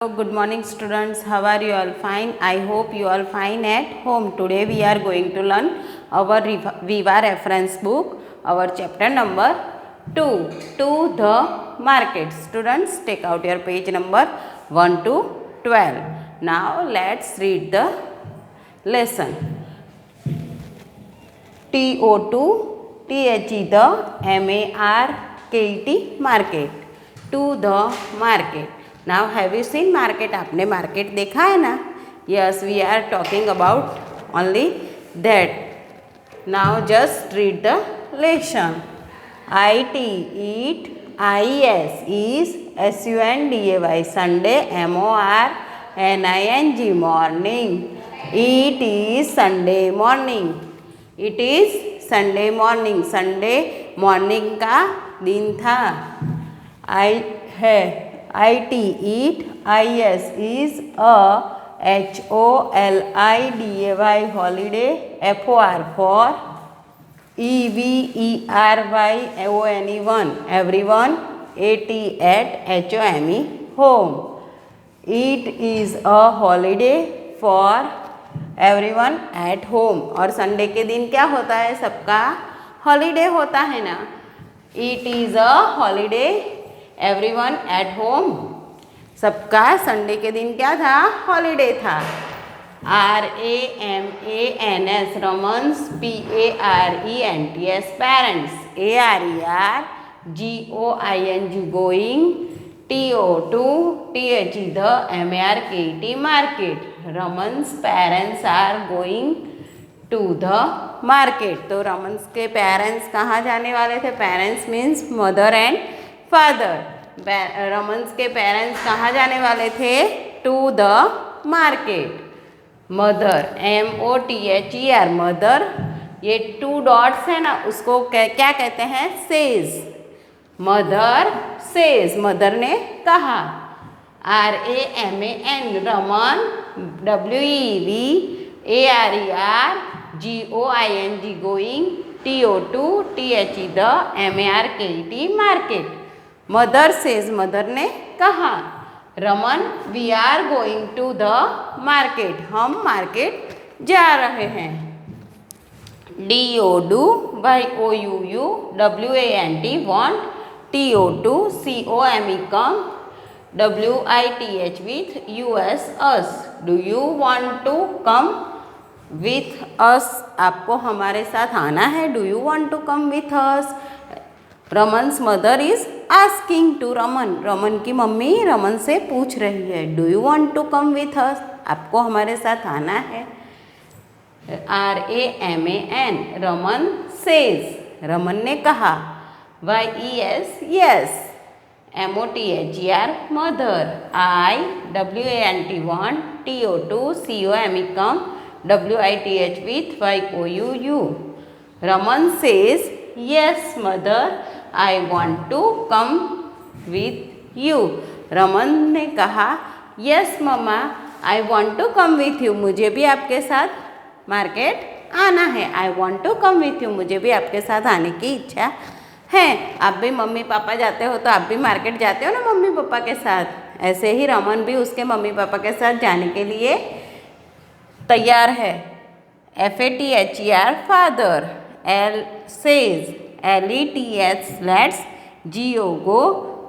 Good morning students, how are you all? Fine. I hope you all fine at home. Today we are going to learn our Viva reference book, our chapter number 2, to the market. Students, take out your page number 1 to 12. Now let's read the lesson. TO2 THE the MARKET market, to the market. Now have you seen market? आपने market देखा है ना? Yes, we are talking about only that. Now just read the lesson. IT eat, IS is SUNDAY Sunday, MORNING morning. It is Sunday morning. It is Sunday morning. Sunday morning का दिन था. I है IT eat, IS is a HOLIDAY holiday, FOR for EVERYONE everyone, AT at HOME home. It is a holiday for everyone at home. और Sunday के दिन क्या होता है? सबका हॉलीडे होता है ना. It is a holiday everyone at home. सबका संडे के दिन क्या था? हॉलीडे था. RAMANS Raman's, PARENTS parents, ARER GOING, TO2 THE the MARKET market. Raman's parents are going to the market. तो रमन्स के पेरेंट्स कहाँ जाने वाले थे? Parents means mother and father. Raman's के पेरेंट्स कहाँ जाने वाले थे? To the market. Mother MOTHER mother, ये 2 डॉट्स है ना, उसको क्या कहते हैं? सेज. मदर सेज, मदर ने कहा. RAMAN Raman, WEVARER GOING, TO2 THE the MARKET market. Mother says, mother ने कहा. Raman we are going to the market, हम मार्केट जा रहे हैं. DO YOUU WANT want, TO2 COME come, WITH with US us. Do you want to come with us? आपको हमारे साथ आना है. Do you want to come with us? Raman's mother is asking to Raman, Raman की मम्मी रमन से पूछ रही है. Do you want to come with us? आपको हमारे साथ आना है. RAMAN रमन सेज, रमन ने कहा. YES yes. MOTHER mother. WANT want, TO2 COME come, WITH with YOUU. Raman says yes mother, I want to come with you. Raman ने कहा यस मम्मा, I want to come with you. मुझे भी आपके साथ मार्केट आना है. I want to come with you. मुझे भी आपके साथ आने की इच्छा है. आप भी मम्मी पापा जाते हो तो आप भी मार्केट जाते हो ना मम्मी पापा के साथ. ऐसे ही रमन भी उसके मम्मी पापा के साथ जाने के लिए तैयार है. FATHER father. L says LETS let's, GO go,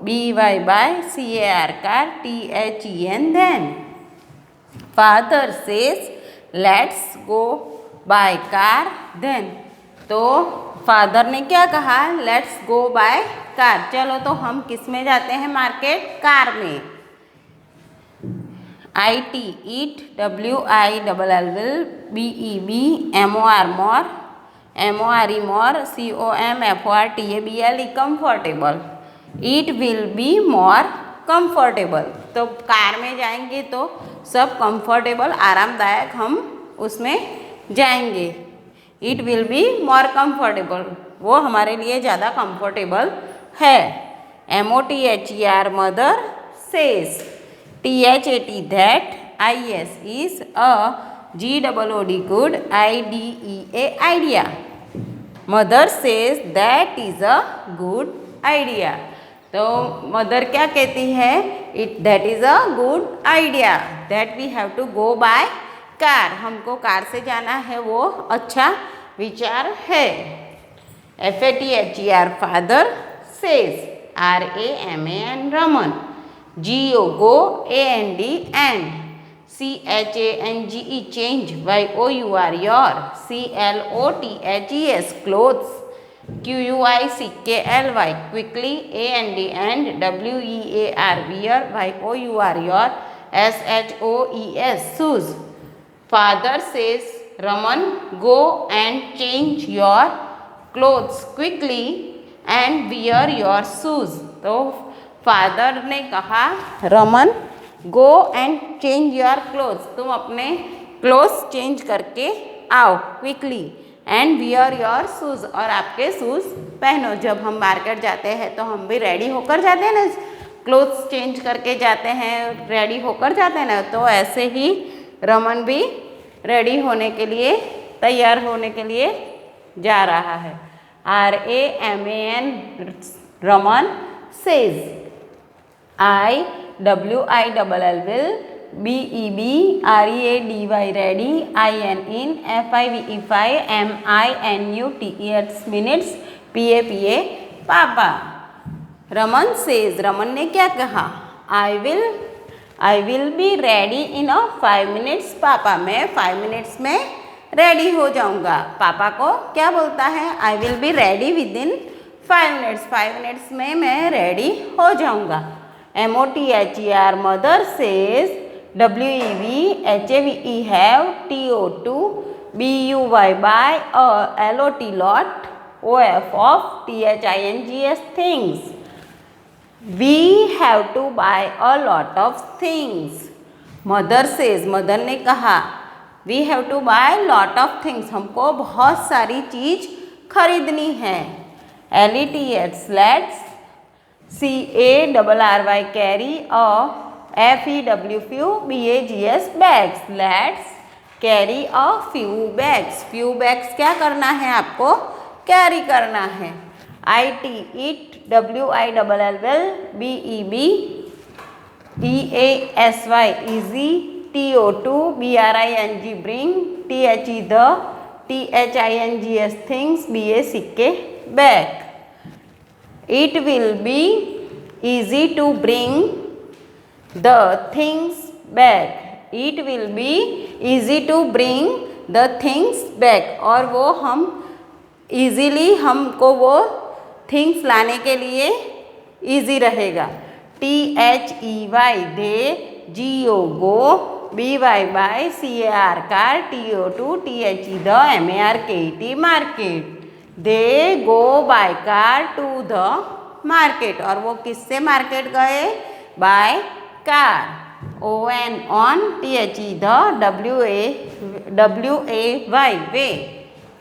BY by, CAR car, THEN then. Father says let's go by car then. तो फादर ने क्या कहा? Let's go by car. चलो तो हम किस में जाते हैं मार्केट? कार में. IT eat, WILL BEB MOR more, MORE more, COMFORTABLE comfortable. It will be more comfortable. तो कार में जाएंगे तो सब कंफर्टेबल, आरामदायक हम उसमें जाएंगे. It will be more comfortable, वो हमारे लिए ज़्यादा कंफर्टेबल है. MOTHER mother says, THAT that, IS is a GOOD good, IDEA idea. Mother says that is a good idea. तो मदर क्या कहती है it that is a good idea that we have to go by car, हमको car से जाना है, वो अच्छा विचार है। FATHER father says, RAMAN Raman, GO go, AND and, CHANGE change, YOUR your, CLOTHES clothes, QUICKLY quickly, and WEAR wear, YOUR your, SHOES shoes. Father says, Raman, go and change your clothes quickly and wear your shoes. तो father ने कहा, Raman go and change your clothes, तुम अपने clothes change करके आओ quickly, and wear your shoes, और आपके shoes पहनो। जब हम मार्केट जाते हैं तो हम भी रेडी होकर जाते हैं ना, क्लोथ्स चेंज करके जाते हैं, रेडी होकर जाते हैं ना, तो ऐसे ही रमन भी रेडी होने के लिए, तैयार होने के लिए जा रहा है। RAMAN Raman says, IWILL will, BEBREADY ready, IN FIVE MINUTE minutes, PAPA पापा। रमन सेज, रमन ने क्या कहा, I will be ready in 5 minutes पापा, मैं 5 मिनट्स में रेडी हो जाऊंगा। पापा को क्या बोलता है, I will be ready within 5 minutes, 5 minutes में मैं रेडी हो जाऊंगा। MOTHER mother says, WEVHAVE have, TO2 BUY by, LOT lot, OF of, THINGS things, we have to buy a lot of things. Mother says, mother ने कहा, we have to buy lot of things, हमको बहुत सारी चीज खरीदनी है। LETS let's, CARRY carry, FEW few, BAGS bags, let's carry a few bags, few bags क्या करना है, आपको कैरी करना है। IT eat, WILL will, BEBEASY easy, TO2 BRING bring, THE the, THINGS things, BACK back. It will be easy to bring the things back, it will be easy to bring the things back, और वो हम easily, हमको वो things लाने के लिए easy रहेगा। THEY they, GO go, BY by, CAR car, TO2 THE the, MARKET market, they go by car to the market, और वो किससे मार्केट गए, by car. ON on, THE the, WAY way,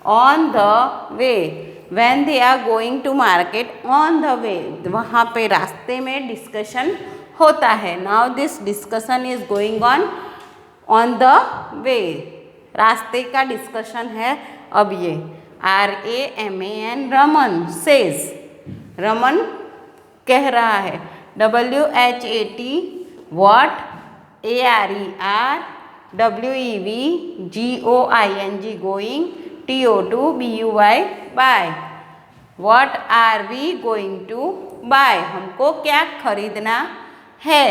on the way, when they are going to market, on the way, वहाँ पे रास्ते में discussion होता है। Now this discussion is going on the way, रास्ते का डिस्कशन है अब ये। RAMAN रमन सेज, रमन कह रहा है। WHAT what, ARER, WEV GOING going, TO2 BUY buy, what are we going to buy, हमको क्या खरीदना है।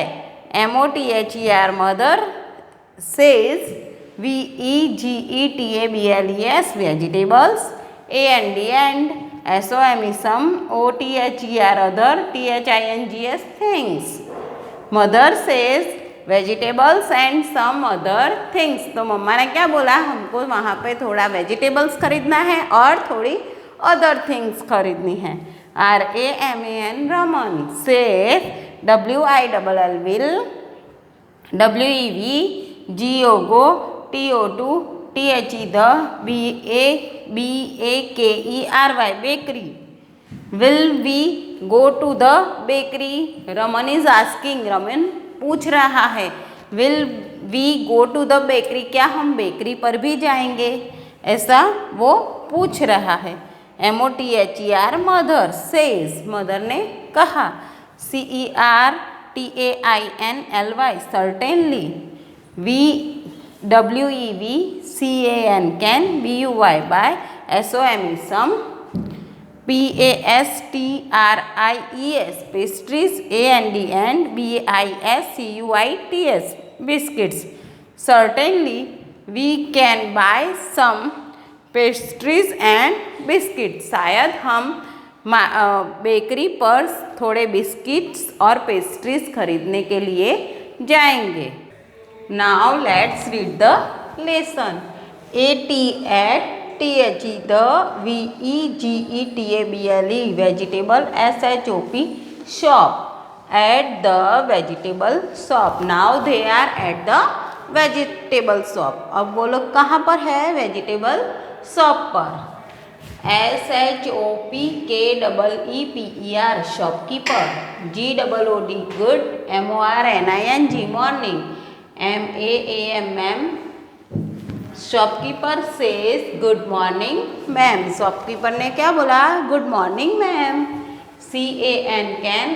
MOTHER mother says, VEGETABLES vegetables, and SOME some, OTHER other, THINGS things. Mother says vegetables and some other things, तो मम्मा ने क्या बोला, हमको वहाँ पे थोड़ा वेजिटेबल्स खरीदना है और थोड़ी अदर थिंग्स खरीदनी है। RAMAN Raman says, WILL will, WEV GO go, TO2 THE the, BAKERY bakery, will we go to the bakery, Raman is asking, Raman पूछ रहा है। Will we go to the bakery, क्या हम बेकरी पर भी जाएंगे, ऐसा वो पूछ रहा है। MOTHER मदर सेज, मदर ने कहा। CER TAINLY certainly, WEVCAN can, BUY by SOME some, PASTRIES pastries, AND BISCUITS biscuits. Certainly we can buy some pastries and biscuit. शायद हम बेकरी पर थोड़े बिस्किट्स और पेस्ट्रीज खरीदने के लिए जाएंगे. Now let's read the lesson. ATATHE the VEGETABLE vegetable SHOP shop. At the vegetable shop. Now they are at the vegetable shop. अब वो लोग कहाँ पर है? वेजिटेबल शॉप पर. SHOPKEEPER shopkeeper. GOOD good. MORNING morning. MAMM shopkeeper says good morning ma'am. Shopkeeper ने क्या बोला? Good morning ma'am. CAN can.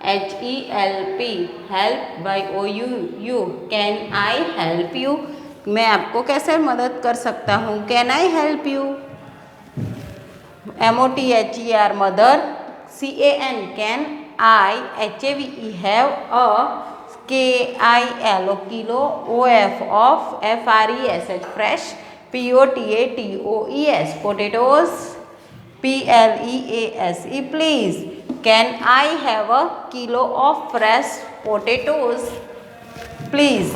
IHELP help by OUU can I help you. मैं आपको कैसे मदद कर सकता हूँ? Can I help you. MOTHER mother. CAN can. IHAVE have. KILO kilo. OF of. FRESH fresh. POTATOES potatoes. PLEASE please. Can I have a kilo of fresh potatoes please.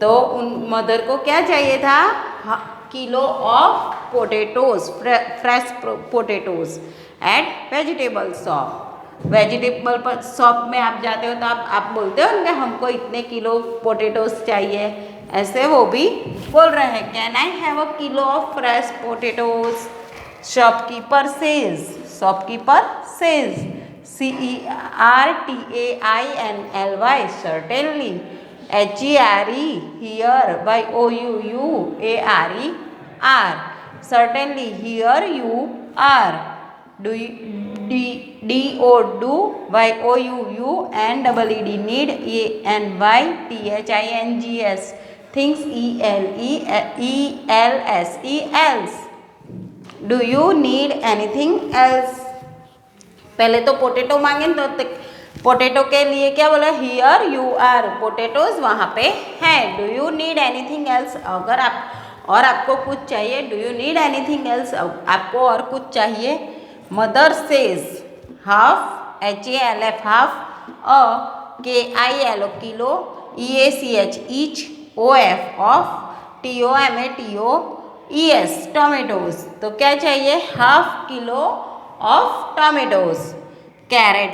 तो उन mother को क्या चाहिए था? Kilo of potatoes, fresh potatoes at vegetable shop. Vegetable shop में आप जाते हो तो आप बोलते हो ना हमको इतने किलो पोटेटोज चाहिए. ऐसे वो भी बोल रहे हैं. Can I have a kilo of fresh potatoes. Shopkeeper says. Shopkeeper says. CERTAINLY certainly. HERE here. YOUUARE are. Certainly here you are. Do YOUU and EED need. ANYTHINGS things. ELSE else. Do you need anything else. पहले तो potato मांगे तो potato के लिए क्या बोला? Here you are. Potatoes वहाँ पे हैं. Do you need anything else. अगर आपको कुछ चाहिए. Do you need anything else. आपको और कुछ चाहिए. Mother says half. HALF half. KILO kilo. EACH each. OF of. TOMATOES tomatoes. तो क्या चाहिए? Half kilo of tomatoes. Carrot.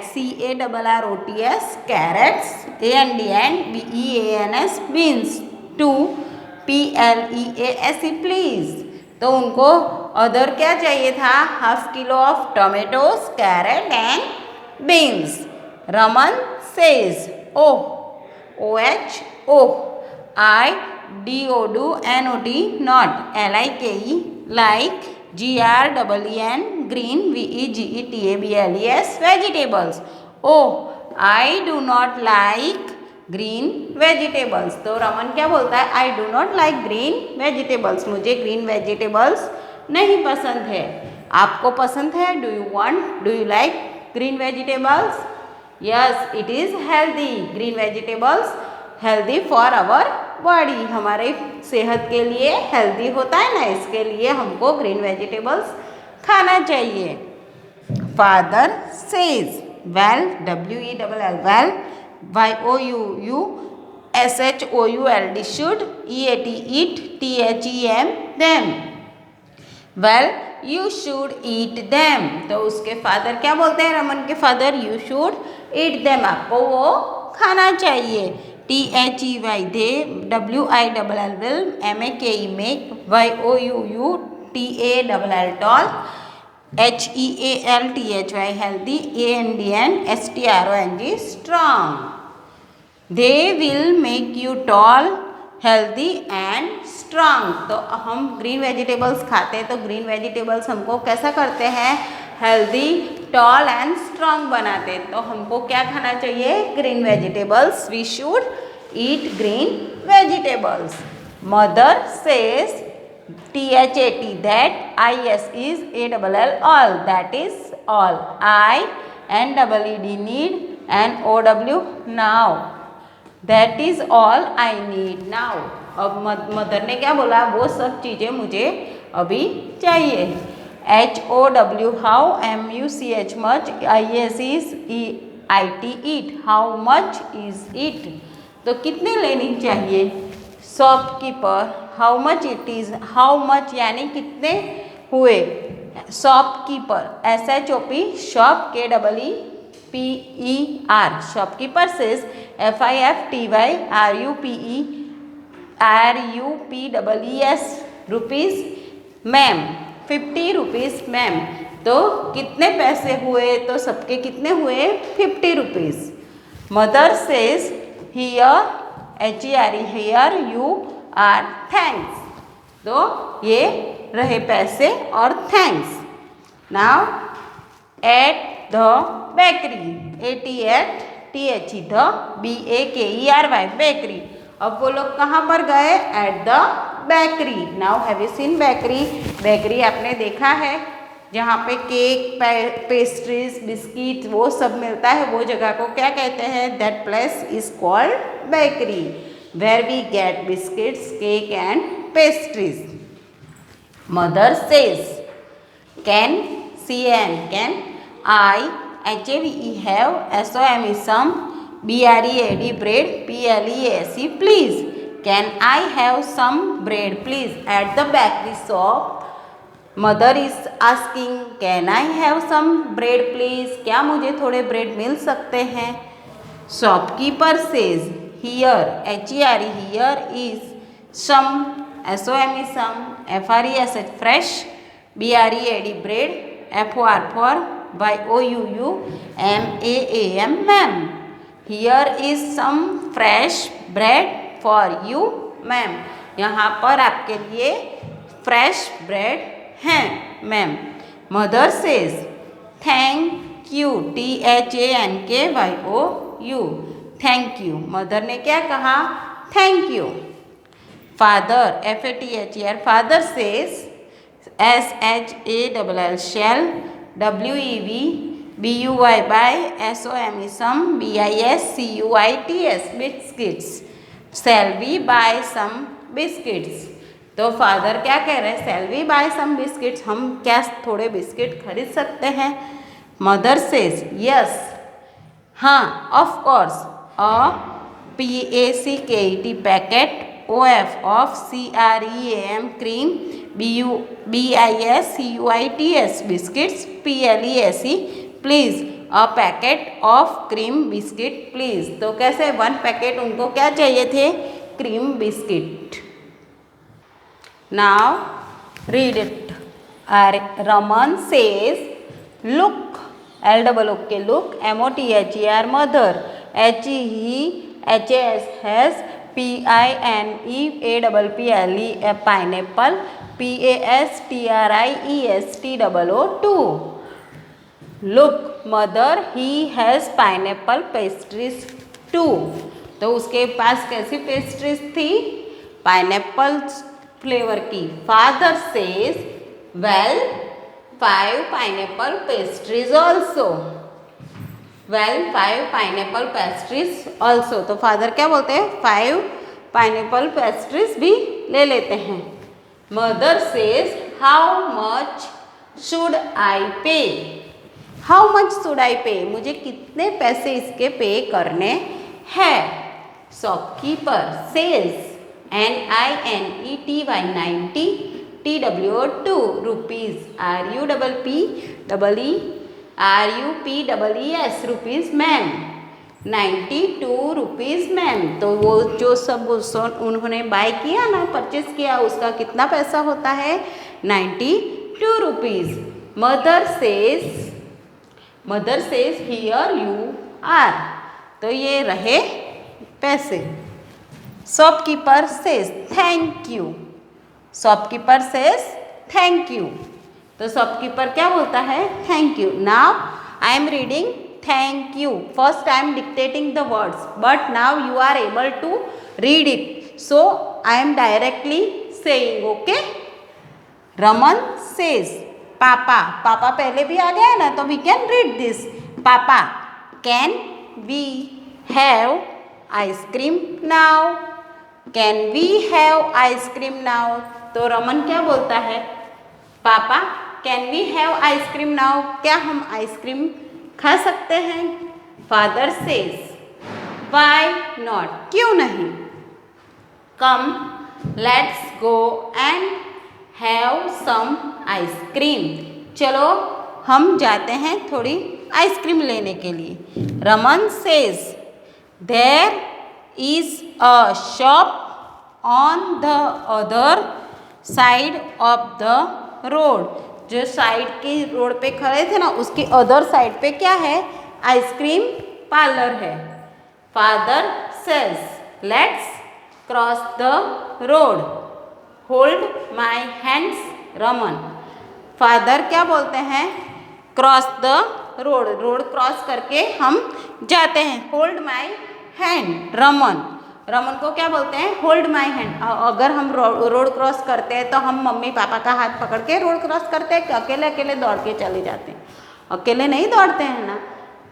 CARROTS carrots. AND BEANS beans. 2 PLEASE please. तो उनको अदर क्या चाहिए था? Half kilo of tomatoes, carrot and beans. Raman says OH I DOD NOT not LIKE like. GREEN green. VEGETABLES vegetables. I do not like green vegetables. तो रमन क्या बोलता है? I do not like green vegetables. मुझे green vegetables नहीं पसंद है. आपको पसंद है? Do you like green vegetables? Yes, it is healthy. Green vegetables healthy for our body. हमारे सेहत के लिए हेल्दी होता है ना, इसके लिए हमको ग्रीन वेजिटेबल्स खाना चाहिए. Father says well. WELL well. YOUUSHOULD should. EAT eat. THEM them. Well you should eat them. तो उसके फादर क्या बोलते हैं? रमन के father you should eat them. आपको वो खाना चाहिए. THEY they. WILL will. MAKE make. YOUU TALL tall. HEALTHY healthy. AND STRONG strong. They will make you tall, healthy and strong. तो हम ग्रीन वेजिटेबल्स खाते हैं तो ग्रीन वेजिटेबल्स हमको कैसा करते हैं? हेल्दी, टॉल एंड स्ट्रॉन्ग बनाते। तो हमको क्या खाना चाहिए? Green vegetables. We should eat green vegetables. Mother says THAT that IS is ALL all, that is all. I NEED need and OW now, that is all I need now. अब mother ने क्या बोला? वो सब चीज़ें मुझे अभी चाहिए। HOW how, MUCH much, IS is IT eat, how much is it? तो कितने लेनी चाहिए? Shopkeeper, how much it is, how much यानी कितने हुए। Shopkeeper, SHOP, shop KEEPER, shopkeeper says FIFTY RUPES, rupees ma'am, 50 rupees ma'am. तो कितने पैसे हुए? तो सबके कितने हुए? 50 rupees. Mother says here HERE, here you are thanks. तो ये रहे पैसे और thanks. Now at the bakery, ATTHE the BAKERY, bakery. अब वो लोग कहाँ पर गए? At the bakery. Now have you seen bakery? Bakery आपने देखा है, जहाँ पे केक, पेस्ट्रीज, बिस्किट वो सब मिलता है, वो जगह को क्या कहते हैं? That place is called bakery, where we get biscuits, cake and pastries. Mother says can CAN, can I HAVE have, SOME some, BREAD bread, PLEAC please, can I have some bread please at the bakery shop? Mother is asking can I have some bread please, क्या मुझे थोड़े bread मिल सकते हैं? Shopkeeper says here, HERE here is some, SOME some, FRESH fresh, BREAD bread, FOR for, YOUU MAAM ma'am, here is some fresh bread for you ma'am, यहाँ पर आपके लिए फ्रेश ब्रेड हैं ma'am. Mother says thank you, THANKYOU, thank you. मदर ने क्या कहा? Thank you. Father, FATHER, father says SHALL shall, WEV BUY by, SOME some, BISCUITS biscuits, shall we buy some biscuits? तो फादर क्या कह रहे हैं? Shall we buy some biscuits, हम क्या थोड़े बिस्किट खरीद सकते हैं? मदर सेज यस, हाँ, of course, PACKET packet, OF of, CREAM cream, BISCUITS biscuits, PLEAC please, a packet of cream biscuit please. तो कैसे? 1 पैकेट उनको क्या चाहिए थे? Cream biscuit. Now read it. Raman says, look, LOOK, look, MOTHER, mother, HEHAS has, PINEAPPLE, pineapple, PASTRIESTOO, look, mother, he has pineapple pastries too. तो उसके पास कैसी pastries थी? पाइनएप्पल फ्लेवर की। Father says well 5 pineapple pastries also, well 5 pineapple pastries also. तो father क्या बोलते हैं? 5 pineapple pastries भी ले लेते हैं। Mother says how much should I पे, हाउ मच शुड आई पे, मुझे कितने पैसे इसके पे करने हैं? Shopkeeper says NINETY 90 TWO2 rupees, RUPEES rupees ma'am, 92 rupees ma'am. तो वो जो सब उन्होंने बाय किया ना, परचेस किया, उसका कितना पैसा होता है? 92 rupees. Mother says here you are, तो ये रहे पैसे। Shopkeeper says thank you, shopkeeper says thank you. तो शॉपकीपर क्या बोलता है? Thank you. Now I am reading thank you. First I am dictating the words, but now you are able to read it. So I am directly saying, okay? Raman says, Papa. Papa पहले भी आ गया है ना, तो we can read this. Papa, can we have ice cream now? Can we have ice cream now? तो रमन क्या बोलता है? पापा, can we have ice cream now? क्या हम आइसक्रीम खा सकते हैं? Father says, why not? क्यों नहीं? Come let's go and have some ice cream. चलो हम जाते हैं थोड़ी आइसक्रीम लेने के लिए। Raman says, there is a shop on the other side of the road. जो साइड की रोड पे खड़े थे ना, उसकी अदर साइड पे क्या है? आइसक्रीम पार्लर है। Father says, let's cross the road, hold my hands Raman. Father क्या बोलते हैं? Cross the road, road cross करके हम जाते हैं। Hold my hand Raman. Raman को क्या बोलते हैं? Hold my hand. अगर हम रोड क्रॉस करते हैं तो हम मम्मी पापा का हाथ पकड़ के रोड क्रॉस करते हैं कि अकेले अकेले दौड़ के चले जाते हैं? अकेले नहीं दौड़ते हैं ना।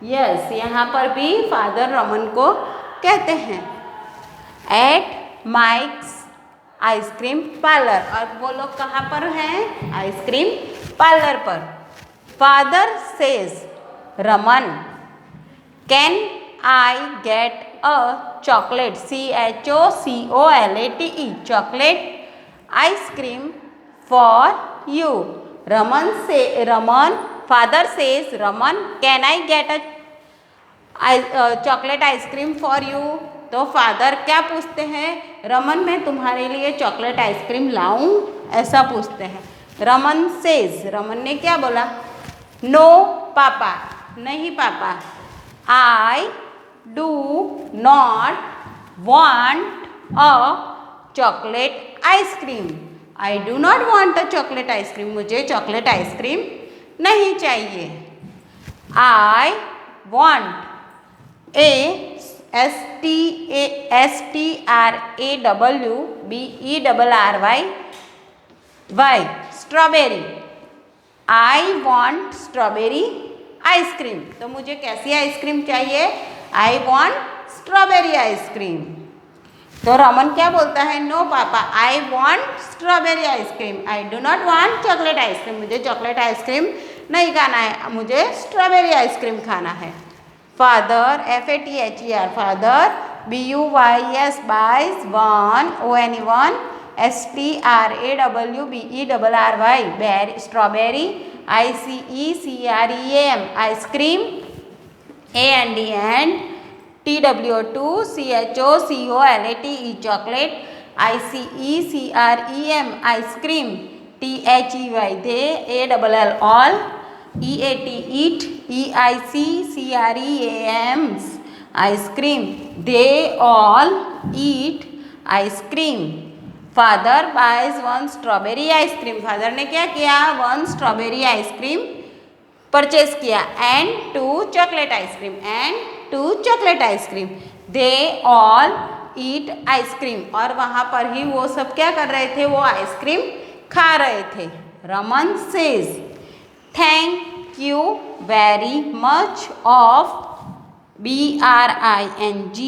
यस, यहाँ पर भी फादर रमन को कहते हैं एट माइक्स आइसक्रीम पार्लर। और वो लोग कहाँ पर हैं? आइसक्रीम पार्लर पर। Father says, Raman, can I get a chocolate? CHOCOLATE, chocolate ice cream for you. Raman, father says, Raman, can I get a chocolate ice cream for you? तो फादर क्या पूछते हैं? रमन, मैं तुम्हारे लिए चॉकलेट आइसक्रीम लाऊं? ऐसा पूछते हैं। रमन सेज, रमन ने क्या बोला? नो पापा, नहीं पापा। I do not want a chocolate ice cream. I do not want a chocolate ice cream. मुझे चॉकलेट आइसक्रीम नहीं चाहिए। I want STRAWBERRY strawberry. I want strawberry ice cream. तो मुझे कैसी आइसक्रीम चाहिए? I want strawberry ice cream. तो रमन क्या बोलता है? नो पापा, I want strawberry ice cream. I do not want chocolate ice cream. मुझे चॉकलेट आइसक्रीम नहीं खाना है, मुझे स्ट्रॉबेरी आइसक्रीम खाना है। Father, FATHER, father, BUYS, buys, one, ONE, STRAWBERRY, berry, strawberry, ICECREAM, ice cream, AND, TWO2 CHOCOLATE, chocolate, ICECREM, ice cream, THEY, they, ALL, all, EAT, eat, EICCREAM, ice cream, they all eat ice cream. Father buys one strawberry ice cream. Father ने क्या किया? One strawberry ice cream purchase किया। And 2 chocolate ice cream, and 2 chocolate ice cream. They all eat ice cream. और वहाँ पर ही वो सब क्या कर रहे थे? वो आइसक्रीम खा रहे थे। Raman says, thank you very much of BRING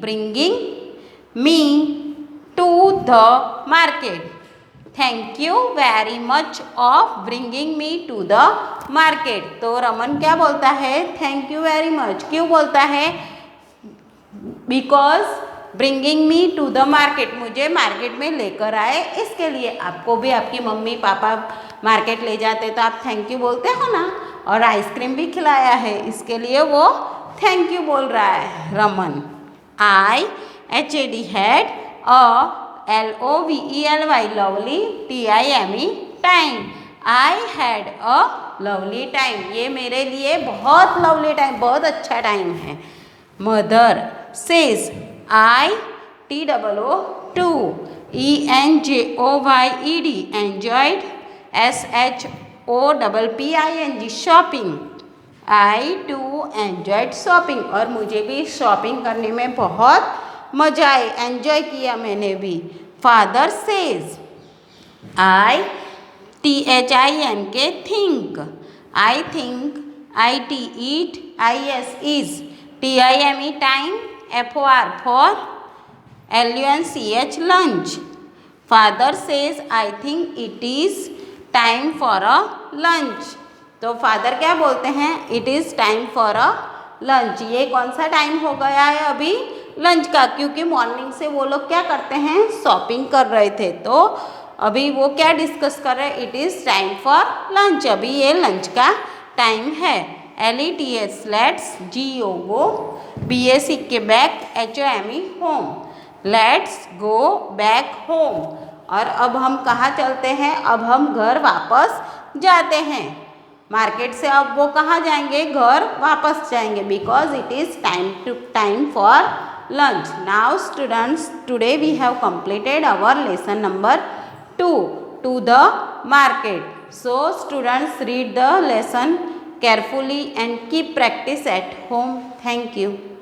bringing me to the market. Thank you very much of bringing me to the market. तो रमन क्या बोलता है? Thank you very much. क्यों बोलता है? Because bringing me to the market, मुझे market में लेकर आए, इसके लिए। आपको भी आपकी मम्मी पापा मार्केट ले जाते तो आप थैंक यू बोलते हो ना। और आइसक्रीम भी खिलाया है, इसके लिए वो थैंक यू बोल रहा है Raman. IHAD had LOVELY lovely, TIME time. I had a lovely time, ये मेरे लिए बहुत लवली टाइम, बहुत अच्छा टाइम है। Mother says, ITOO ENJOYED enjoyed SHOPPING shopping. I too enjoyed shopping और मुझे भी शॉपिंग करने में बहुत मजा आई, एंजॉय किया मैंने भी। Father says THINK think, I think, IT eat, IS is, TIME time, FOR for, LUNCH lunch। Father says I think it is time for a lunch. तो फादर क्या बोलते हैं, it is time for a lunch. ये कौन सा time हो गया है अभी, लंच का, क्योंकि मॉर्निंग से वो लोग क्या करते हैं, शॉपिंग कर रहे थे। तो अभी वो क्या डिस्कस कर रहे हैं, it is time for lunch, अभी ये लंच का टाइम है। LETS let's, GO go, BAC के back, HOME home, let's go back home. और अब हम कहाँ चलते हैं, अब हम घर वापस जाते हैं। मार्केट से अब वो कहाँ जाएंगे, घर वापस जाएंगे, because it is time for lunch। Now students, today we have completed our lesson number 2 to the market. So students, read the lesson carefully and keep practice at home. Thank you.